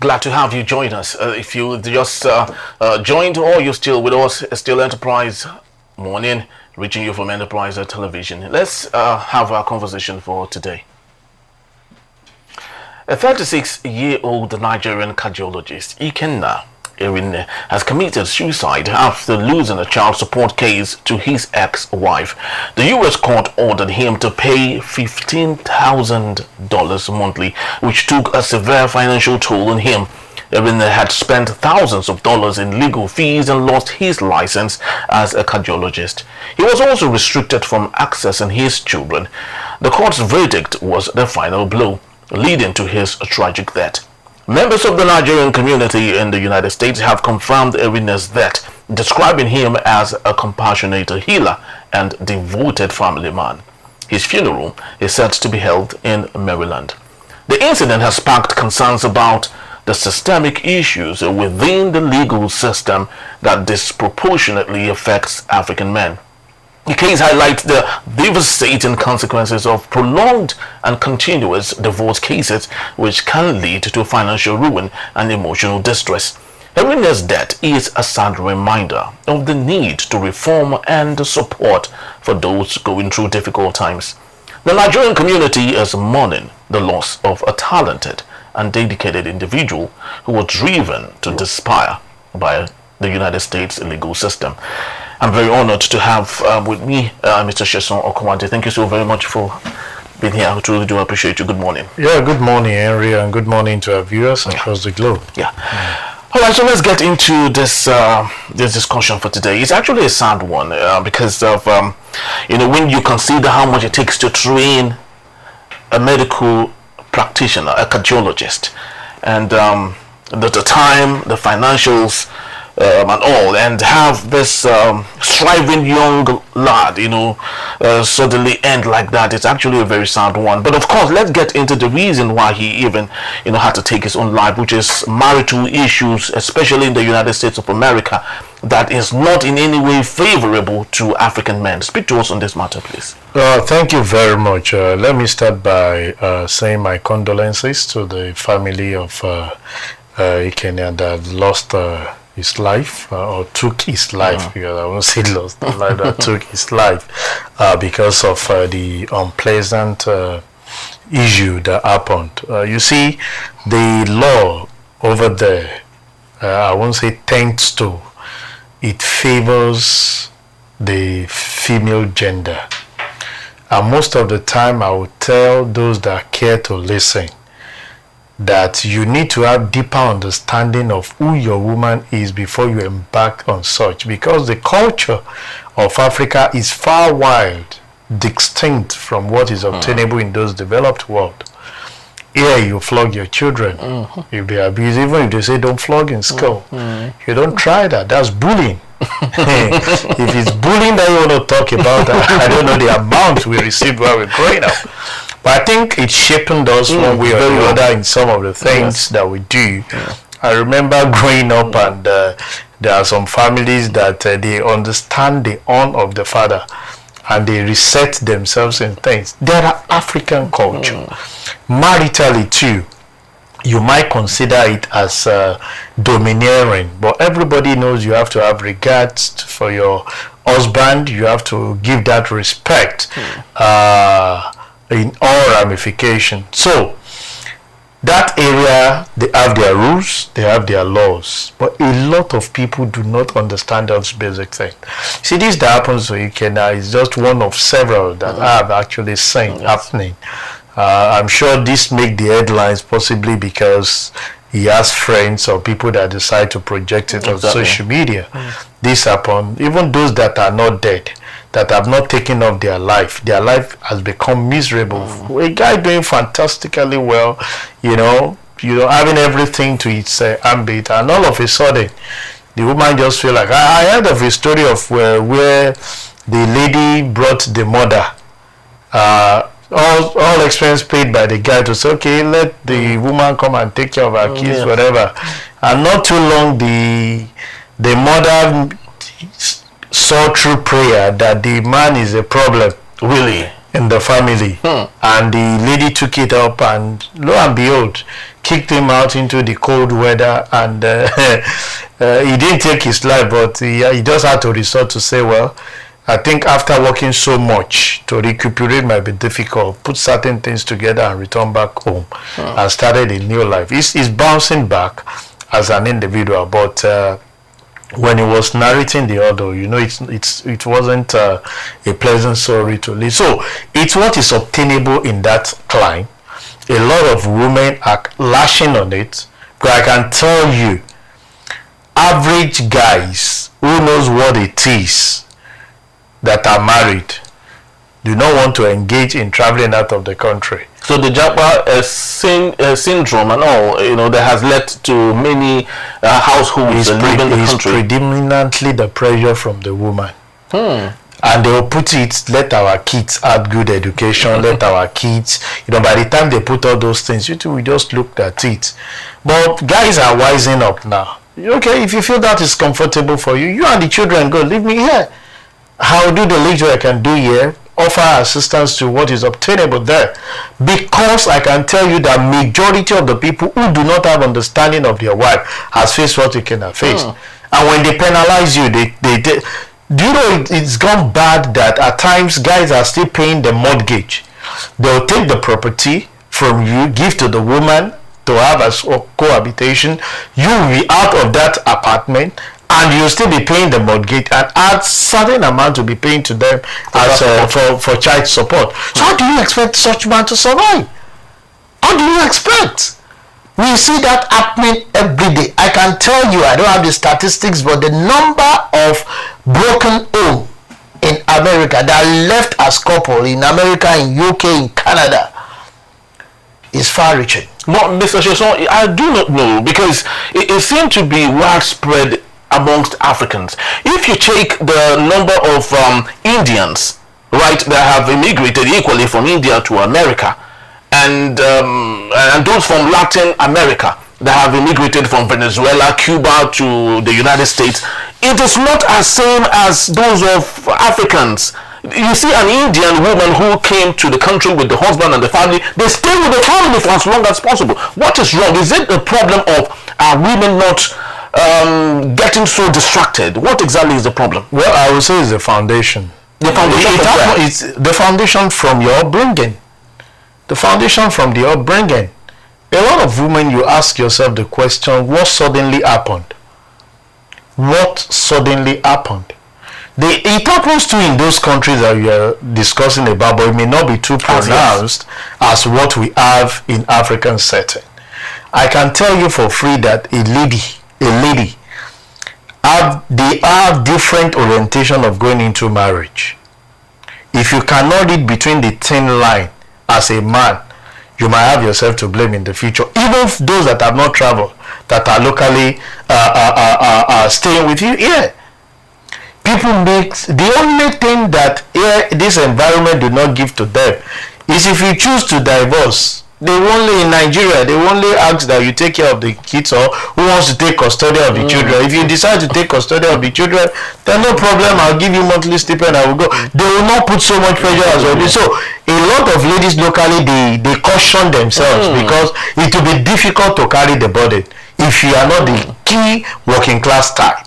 Glad to have you join us. If you just joined or you're still with us, still Enterprise Morning, reaching you from Enterprise Television. Let's have our conversation for today. A 36-year-old Nigerian cardiologist, Ikenna Erinne, has committed suicide after losing a child support case to his ex-wife. The U.S. court ordered him to pay $15,000 monthly, which took a severe financial toll on him. Erinne had spent thousands of dollars in legal fees and lost his license as a cardiologist. He was also restricted from accessing his children. The court's verdict was the final blow, leading to his tragic death. Members of the Nigerian community in the United States have confirmed Erinne's death, describing him as a compassionate healer and devoted family man. His funeral is set to be held in Maryland. The incident has sparked concerns about the systemic issues within the legal system that disproportionately affects African men. The case highlights the devastating consequences of prolonged and continuous divorce cases, which can lead to financial ruin and emotional distress. Erinne's death is a sad reminder of the need to reform and support for those going through difficult times. The Nigerian community is mourning the loss of a talented and dedicated individual who was driven to despair by the United States legal system. I'm very honored to have with me Mr. Sheson Okwante. Thank you so very much for being here. I truly do appreciate you. Good morning. Yeah, good morning, Henry, and good morning to our viewers across the globe. Yeah. All right, so let's get into this this discussion for today. It's actually a sad one because of when you consider how much it takes to train a medical practitioner, a cardiologist, and the time, the financials, and all, and have this striving young lad, suddenly end like that. It's actually a very sad one. But of course, let's get into the reason why he even, had to take his own life, which is marital issues, especially in the United States of America, that is not in any way favorable to African men. Speak to us on this matter, please. Thank you very much. Let me start by saying my condolences to the family of Ikenna that lost his life or took his life, because I won't say lost the life, that took his life because of the unpleasant issue that happened. You see, the law over there, I won't say tends to, it favors the female gender. And most of the time I would tell those that care to listen that you need to have deeper understanding of who your woman is before you embark on such, because the culture of Africa is far wide, distinct from what is obtainable in those developed world. Here you flog your children if they abuse, even if they say don't flog in school. You don't try that. That's bullying. If it's bullying that you want to talk about, I don't know the amount we received while we're growing up. But I think it's shaping us one way or the other in some of the things that we do. I remember growing up, and there are some families that they understand the honor of the father and they reset themselves in things. There are African culture. Maritally too, you might consider it as domineering, but everybody knows you have to have regards for your husband. You have to give that respect in all ramifications. So that area, they have their rules, they have their laws, but a lot of people do not understand those basic things. See, this that happens to Ikenna is just one of several that I have actually seen happening. I'm sure this make the headlines possibly because he has friends or people that decide to project it on social media. This happen. Even those that are not dead, that have not taken off their life has become miserable. A guy doing fantastically well, having everything to its ambit, and all of a sudden the woman just feel like, I heard of a story of where the lady brought the mother, all expense paid by the guy, to say, okay, let the woman come and take care of her kids, whatever. And not too long, the mother saw through prayer that the man is a problem. Really? in the family, and the lady took it up, and lo and behold, kicked him out into the cold weather, and he didn't take his life, but he just had to resort to say, well, I think after working so much, to recuperate might be difficult, put certain things together and return back home, and started a new life. He's bouncing back as an individual, but when he was narrating the audio, you know, it wasn't a pleasant story to live. So it's what is obtainable in that climb. A lot of women are lashing on it, but I can tell you, average guys who knows what it is that are married do not want to engage in traveling out of the country. So the Japa syndrome and all, you know, that has led to many households leaving the country. It's predominantly the pressure from the woman. And they will put it, let our kids have good education, let our kids, you know, by the time they put all those things, we just looked at it. But guys are wising up now. Okay, if you feel that is comfortable for you, you and the children go, leave me here. I'll do the little I can do here, offer assistance to what is obtainable there, because I can tell you that majority of the people who do not have understanding of their wife has faced what you cannot face. And when they penalize you, they do you know it's gone bad that at times guys are still paying the mortgage. They'll take the property from you, give to the woman to have as cohabitation. You will be out of that apartment, and you'll still be paying the mortgage, and add certain amount to be paying to them as for child support. So how do you expect such man to survive? How do you expect? We see that happening every day. I can tell you, I don't have the statistics, but the number of broken home in America that are left as couple in America, in UK, in Canada is far-reaching. But Mr. Sheson, I do not know, because it seemed to be widespread amongst Africans. If you take the number of Indians, right, that have immigrated equally from India to America, and those from Latin America that have immigrated from Venezuela, Cuba to the United States, it is not as same as those of Africans. You see an Indian woman who came to the country with the husband and the family, they stay with the family for as long as possible. What is wrong? Is it the problem of women not getting so distracted? What exactly is the problem? Well, I would say it's the foundation. The foundation it's the foundation from your upbringing. The foundation from the upbringing. A lot of women, you ask yourself the question, what suddenly happened? What suddenly happened? It happens too in those countries that we are discussing about, but it may not be too pronounced as what we have in African setting. I can tell you for free that a lady, they have different orientation of going into marriage. If you cannot read between the thin line as a man, you might have yourself to blame in the future. Even those that have not traveled, that are locally staying with you here. People make the only thing that this environment do not give to them is if you choose to divorce. They only in Nigeria, they only ask that you take care of the kids, or who wants to take custody of the children. If you decide to take custody of the children, then no problem, I'll give you monthly stipend, I will go. They will not put so much pressure as well. So a lot of ladies locally, they caution themselves because it will be difficult to carry the burden if you are not the key working class type.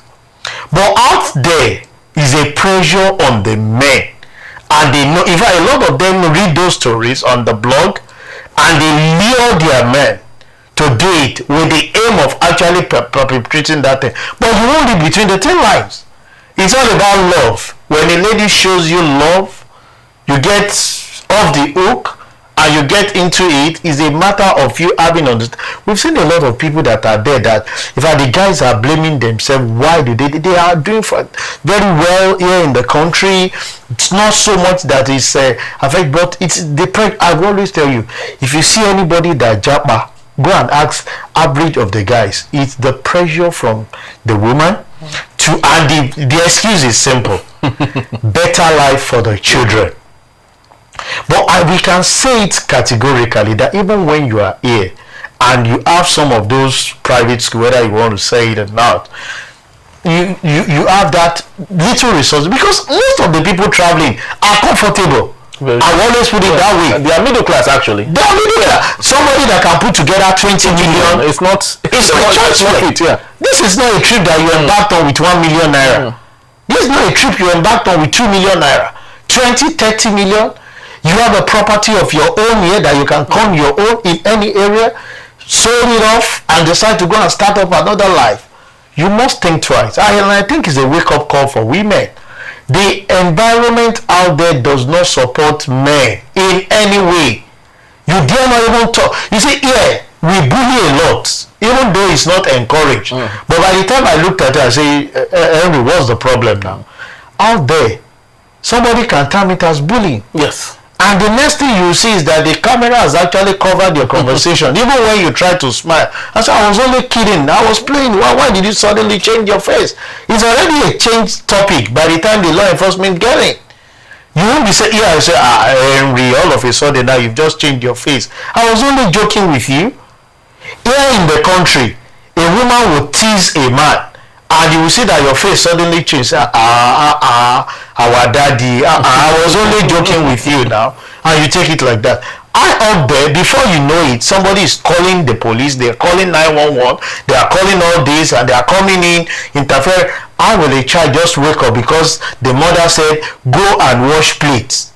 But out there is a pressure on the men, and they know. In fact, a lot of them read those stories on the blog, and they lure their men to do it with the aim of actually perpetrating that thing. But you won't read between the thin lines. It's all about love. When a lady shows you love, you get off the hook and you get into it. It's a matter of you having understood. We've seen a lot of people that are there that, in fact, the guys are blaming themselves. Why do they are doing very well here in the country. It's not so much that is affect, but it's the pressure. I will always tell you, if you see anybody that japa, go and ask average of the guys. It's the pressure from the woman to, and the excuse is simple: better life for the children. But we can say it categorically that even when you are here and you have some of those private schools, whether you want to say it or not, you have that little resource, because most of the people traveling are comfortable. I always put it that way. They are middle class, actually. They are middle class. Somebody that can put together 20 million. It's not. It's a church plate. Yeah. This is not a trip that you embarked on with 1 million naira. This is not a trip you embarked on with 2 million naira. 20, 30 million. You have a property of your own here that you can call your own in any area. Sold it off and decide to go and start up another life. You must think twice. And I think it's a wake-up call for women. The environment out there does not support men in any way. You dare not even talk. You see, yeah, we bully a lot, even though it's not encouraged. But by the time I looked at it, I say, Henry, what's the problem now? Out there, somebody can term it as bullying. Yes. And the next thing you see is that the camera has actually covered your conversation, even when you try to smile. I said, I was only kidding. I was playing. Why did you suddenly change your face? It's already a changed topic by the time the law enforcement get it. You won't be saying, yeah, I say, Henry, all of a sudden now you've just changed your face. I was only joking with you. Here in the country, a woman will tease a man. And you will see that your face suddenly changes. Our daddy. I was only joking with you now. And you take it like that. Out there, before you know it, somebody is calling the police. They are calling 911. They are calling all this. And they are coming in, interfere. How will a child just wake up because the mother said, go and wash plates?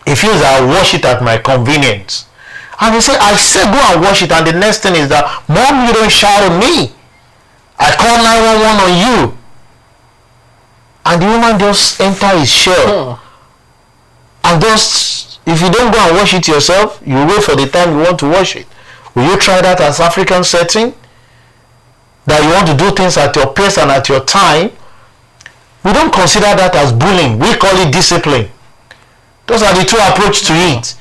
He feels I'll wash it at my convenience. And he said, I said go and wash it. And the next thing is that, Mom, you don't shout at me. I call 911 on you. And the woman just enter his shell. And just, if you don't go and wash it yourself, you wait for the time you want to wash it. Will you try that as African setting? That you want to do things at your pace and at your time? We don't consider that as bullying. We call it discipline. Those are the two approaches to it.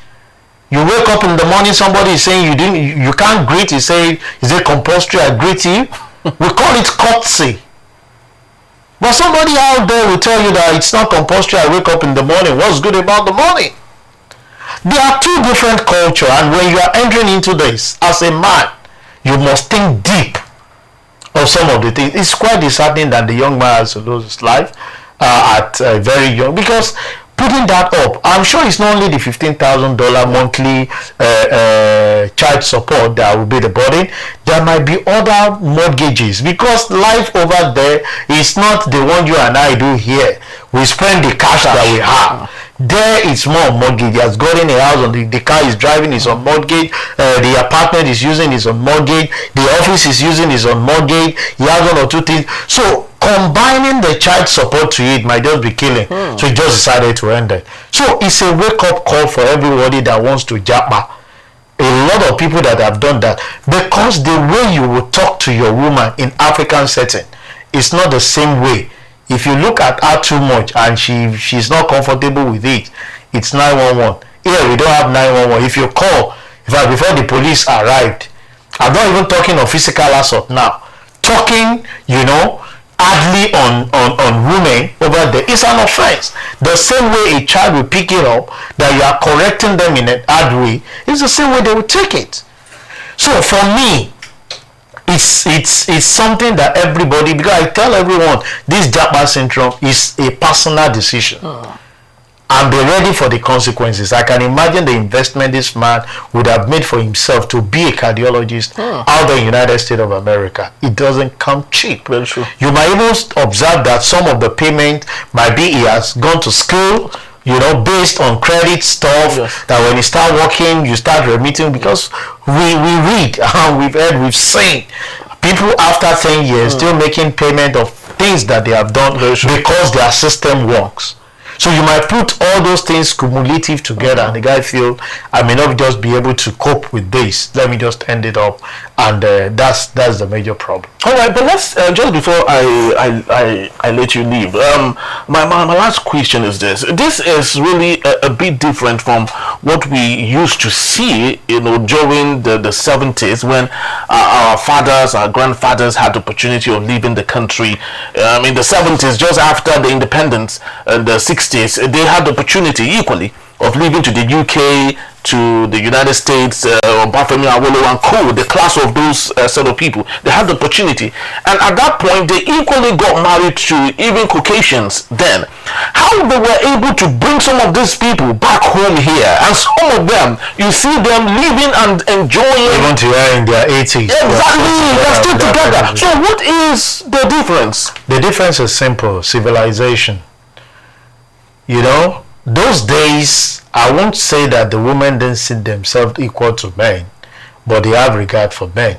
You wake up in the morning, somebody is saying you can't greet. You say, is it compulsory I greet you? We call it courtesy. But somebody out there will tell you that it's not compulsory I wake up in the morning. What's good about the morning? There are two different cultures, and when you are entering into this as a man, you must think deep of some of the things. It's quite disheartening that the young man has to lose his life at very young, because putting that up, I'm sure it's not only the $15,000 monthly child support that will be the burden. There might be other mortgages, because life over there is not the one you and I do here. We spend the cash that we have. There it's more mortgage. He has gotten a house, and the car is driving is on mortgage. The apartment is using is on mortgage. The office is using is on mortgage. He has one or two things. So combining the child support to it might just be killing. So he just decided to end it. So it's a wake-up call for everybody that wants to japa. A lot of people that have done that, because the way you will talk to your woman in African setting is not the same way. If you look at her too much and she's not comfortable with it, it's 911. Here we don't have 911. If you call, in fact, before the police arrived, I'm not even talking of physical assault now. Talking, hardly on women over there is an offense. The same way a child will pick it up, that you are correcting them in an hard way, is the same way they will take it. So for me, it's something that everybody, because I tell everyone this Japa syndrome is a personal decision. And be ready for the consequences. I can imagine the investment this man would have made for himself to be a cardiologist out in the United States of America. It doesn't come cheap. Very true. You might even observe that some of the payment might be he has gone to school, based on credit stuff. Yes. That when you start working, you start remitting, because we read and we've seen people after 10 years still making payment of things that they have done because their system works. So you might put all those things cumulative together, and the guy feel, I may not just be able to cope with this. Let me just end it up, and that's the major problem. All right, but let's just before I let you leave. My last question is this. This is really a bit different from what we used to see, during the 70s, when our fathers, our grandfathers had the opportunity of leaving the country. In the 70s, just after the independence, the 60s, they had the opportunity equally of leaving to the UK, to the United States, or Bafemi Awolowo and co, the class of those set of people. They had the opportunity, and at that point they equally got married to even Caucasians then. How they were able to bring some of these people back home here, and some of them, you see them living and enjoying, even to in their 80s. Exactly, they're still together. So what is the difference? The difference is simple: civilization. You know, those days, I won't say that the women didn't see themselves equal to men, but they have regard for men.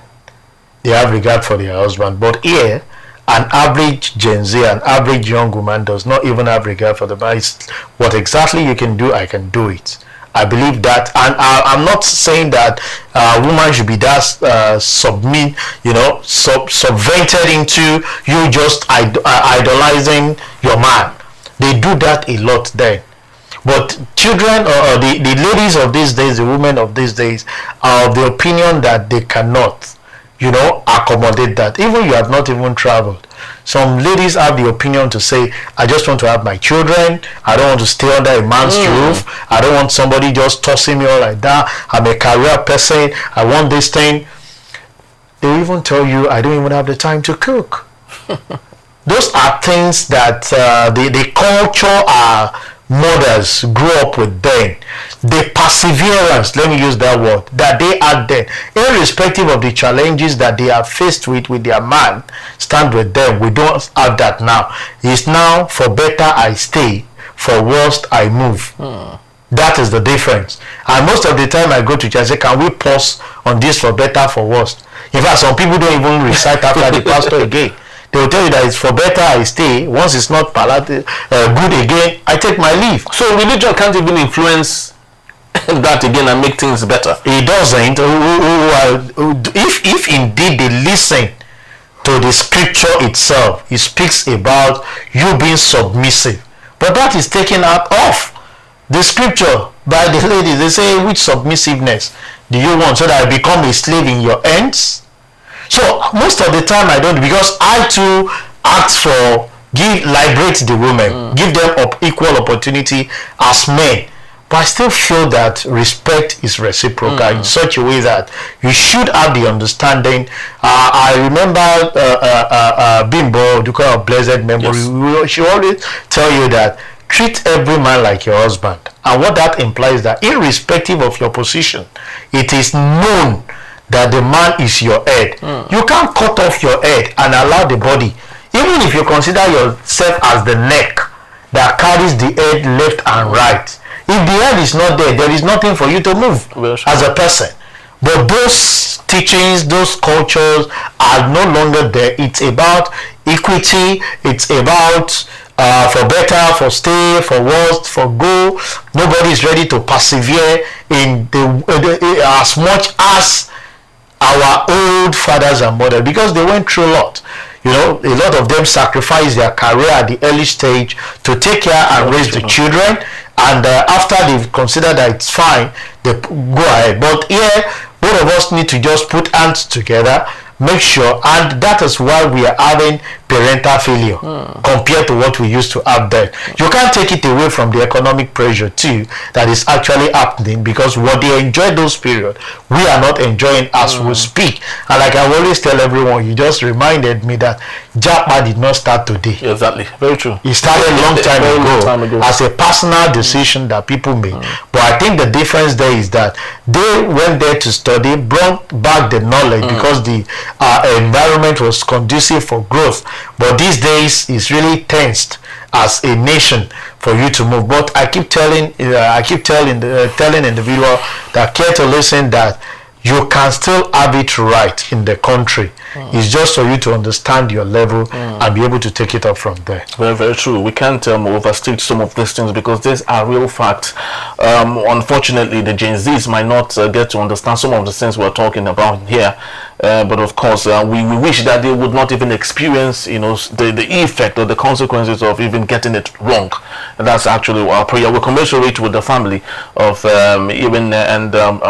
They have regard for their husband. But here, an average Gen Z, an average young woman does not even have regard for the man. It's what exactly you can do, I can do it. I believe that, and I'm not saying that woman should be that subvented into you just idolizing your man. They do that a lot then. But children or the ladies of these days, the women of these days, are of the opinion that they cannot, accommodate that. Even you have not even traveled. Some ladies have the opinion to say, I just want to have my children. I don't want to stay under a man's roof. I don't want somebody just tossing me all like that. I'm a career person. I want this thing. They even tell you, I don't even have the time to cook. Those are things that the culture our mothers grew up with then. The perseverance, let me use that word, that they had then, irrespective of the challenges that they are faced with their man, stand with them. We don't have that now. It's now, for better I stay, for worst I move. That is the difference. And most of the time I go to church, I say, can we pause on this for better, for worst? In fact, some people don't even recite after the pastor again. They will tell you that it's for better I stay. Once it's not good again, I take my leave. So religion can't even influence that again and make things better. It doesn't. If indeed they listen to the scripture itself, it speaks about you being submissive. But that is taken out of the scripture by the ladies. They say, which submissiveness do you want, so that I become a slave in your hands? So most of the time I don't, because I too ask for, liberate the women, give them equal opportunity as men. But I still feel that respect is reciprocal in such a way that you should have the understanding. I remember Bimbo, Duka of blessed memory, yes. She always tell you that treat every man like your husband. And what that implies that irrespective of your position, it is known that the man is your head. You can't cut off your head and allow the body, even if you consider yourself as the neck that carries the head left and right. If the head is not there, there is nothing for you to move as a person. But those teachings, those cultures are no longer there. It's about equity. It's about for better, for stay, for worst, for go. Nobody is ready to persevere in as much as our old fathers and mothers, because they went through a lot. A lot of them sacrificed their career at the early stage to take care and raise the children, and after they've considered that it's fine, they go ahead. But here, both of us need to just put hands together, make sure, and that is why we are having parental failure compared to what we used to have then. You can't take it away from the economic pressure too that is actually happening, because what they enjoyed those periods, we are not enjoying as we speak. And like I always tell everyone, you just reminded me that Japa did not start today. Exactly, very true. It started a long time ago as a personal decision that people made. But I think the difference there is that they went there to study, brought back the knowledge because the environment was conducive for growth. But these days it's really tensed as a nation for you to move. But I keep telling individual that care to listen that you can still have it right in the country. It's just for you to understand your level and be able to take it up from there. Very, very true. We can't overstate some of these things because these are real facts. Unfortunately, the Gen Zs might not get to understand some of the things we're talking about here. But of course, we wish that they would not even experience, the effect or the consequences of even getting it wrong. And that's actually our prayer. We commiserate with the family of and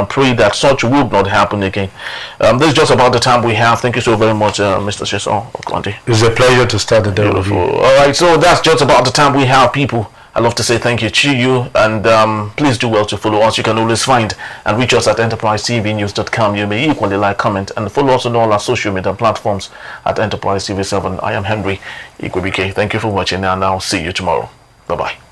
pray that such would not happen again. This is just about the time we have. Thank you so very much, Mr. Sheson Okonde. It's a pleasure to start the day with you. All right, so that's just about the time we have, people. I'd love to say thank you to you, and please do well to follow us. You can always find and reach us at enterprisetvnews.com. You may equally like, comment, and follow us on all our social media platforms at Enterprise TV 7. I am Henry Igwebike. Thank you for watching, and I'll see you tomorrow. Bye-bye.